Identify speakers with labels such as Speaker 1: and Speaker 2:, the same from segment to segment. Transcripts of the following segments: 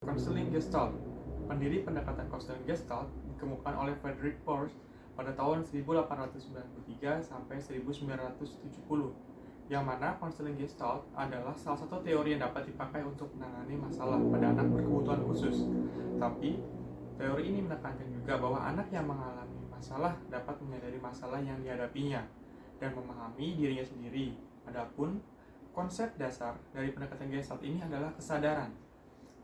Speaker 1: Konseling Gestalt. Pendiri pendekatan konseling Gestalt dikemukakan oleh Friedrich Perls pada tahun 1893 sampai 1970, yang mana konseling Gestalt adalah salah satu teori yang dapat dipakai untuk menangani masalah pada anak berkebutuhan khusus. Tapi, teori ini menekankan juga bahwa anak yang mengalami masalah dapat menyadari masalah yang dihadapinya dan memahami dirinya sendiri. Adapun konsep dasar dari pendekatan Gestalt ini adalah kesadaran.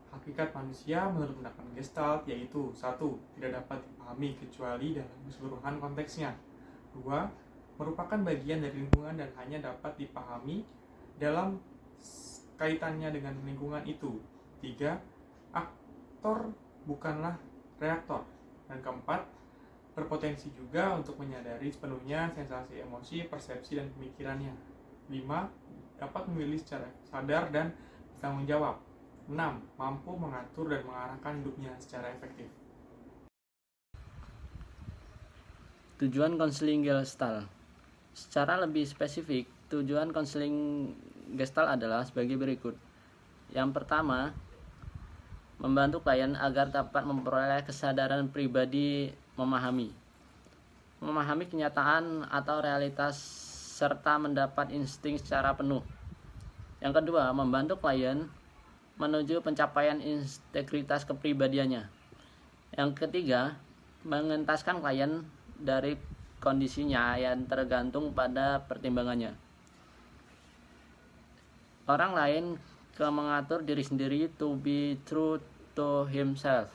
Speaker 1: Hakikat manusia menurut pendekatan Gestalt yaitu 1. Tidak dapat dipahami kecuali dalam keseluruhan konteksnya. 2. Merupakan bagian dari lingkungan dan hanya dapat dipahami dalam kaitannya dengan lingkungan itu. 3. Aktor bukanlah reaktor. Dan 4. Berpotensi juga untuk menyadari sepenuhnya sensasi emosi, persepsi, dan pemikirannya. 5. Dapat memilih secara sadar dan bertanggung jawab. 6. Mampu mengatur dan mengarahkan hidupnya secara efektif.
Speaker 2: Tujuan konseling Gestalt. Secara lebih spesifik, tujuan konseling Gestalt adalah sebagai berikut. Yang pertama, membantu klien agar dapat memperoleh kesadaran pribadi memahami kenyataan atau realitas serta mendapat insting secara penuh. Yang kedua, membantu klien menuju pencapaian integritas kepribadiannya. Yang ketiga, mengentaskan klien dari kondisinya yang tergantung pada pertimbangannya orang lain ke mengatur diri sendiri to be true to himself.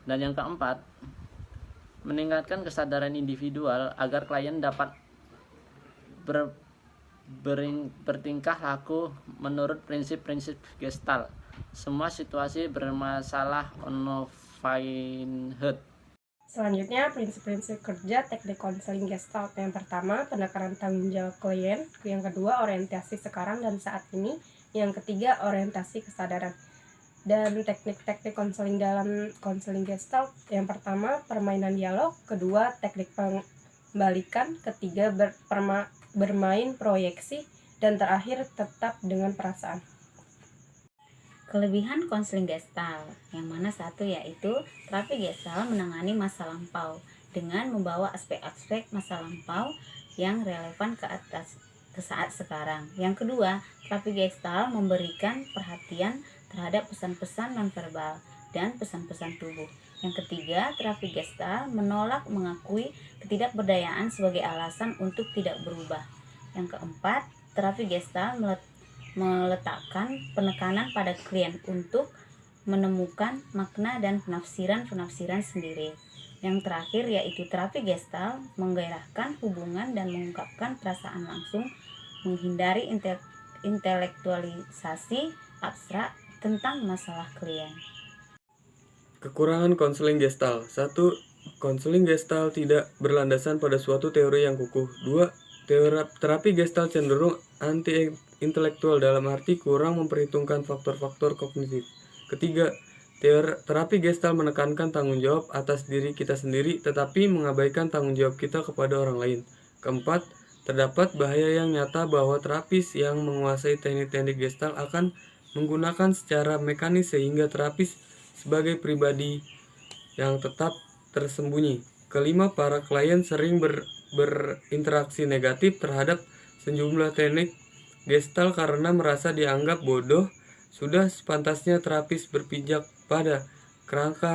Speaker 2: Dan yang keempat, meningkatkan kesadaran individual agar klien dapat bertingkah laku menurut prinsip-prinsip Gestalt. Semua situasi bermasalah Unfined.
Speaker 3: Selanjutnya, prinsip-prinsip kerja teknik konseling Gestalt. Yang pertama, penekanan tanggung jawab klien. Yang kedua, orientasi sekarang dan saat ini. Yang ketiga, orientasi kesadaran. Dan teknik-teknik konseling dalam konseling Gestalt. Yang pertama, permainan dialog. Kedua, teknik pembalikan. Ketiga, bermain proyeksi. Dan terakhir, tetap dengan perasaan.
Speaker 4: Kelebihan konseling Gestalt, yang mana satu yaitu terapi Gestalt menangani masa lampau dengan membawa aspek-aspek masa lampau yang relevan ke saat sekarang. Yang kedua, terapi Gestalt memberikan perhatian terhadap pesan-pesan nonverbal dan pesan-pesan tubuh. Yang ketiga, terapi Gestalt menolak mengakui ketidakberdayaan sebagai alasan untuk tidak berubah. Yang keempat, terapi Gestalt meletakkan penekanan pada klien untuk menemukan makna dan penafsiran sendiri. Yang terakhir yaitu terapi Gestalt menggairahkan hubungan dan mengungkapkan perasaan langsung, menghindari intelektualisasi abstrak tentang masalah klien.
Speaker 5: Kekurangan konseling Gestalt. 1. Konseling Gestalt tidak berlandasan pada suatu teori yang kukuh. 2. Terapi Gestalt cenderung anti-intelektual dalam arti kurang memperhitungkan faktor-faktor kognitif. Ketiga, terapi Gestalt menekankan tanggung jawab atas diri kita sendiri tetapi mengabaikan tanggung jawab kita kepada orang lain. Keempat, terdapat bahaya yang nyata bahwa terapis yang menguasai teknik-teknik Gestalt akan menggunakan secara mekanis sehingga terapis sebagai pribadi yang tetap tersembunyi. Kelima, para klien sering berinteraksi negatif terhadap sejumlah teknik Gestalt karena merasa dianggap bodoh. Sudah sepantasnya terapis berpijak pada kerangka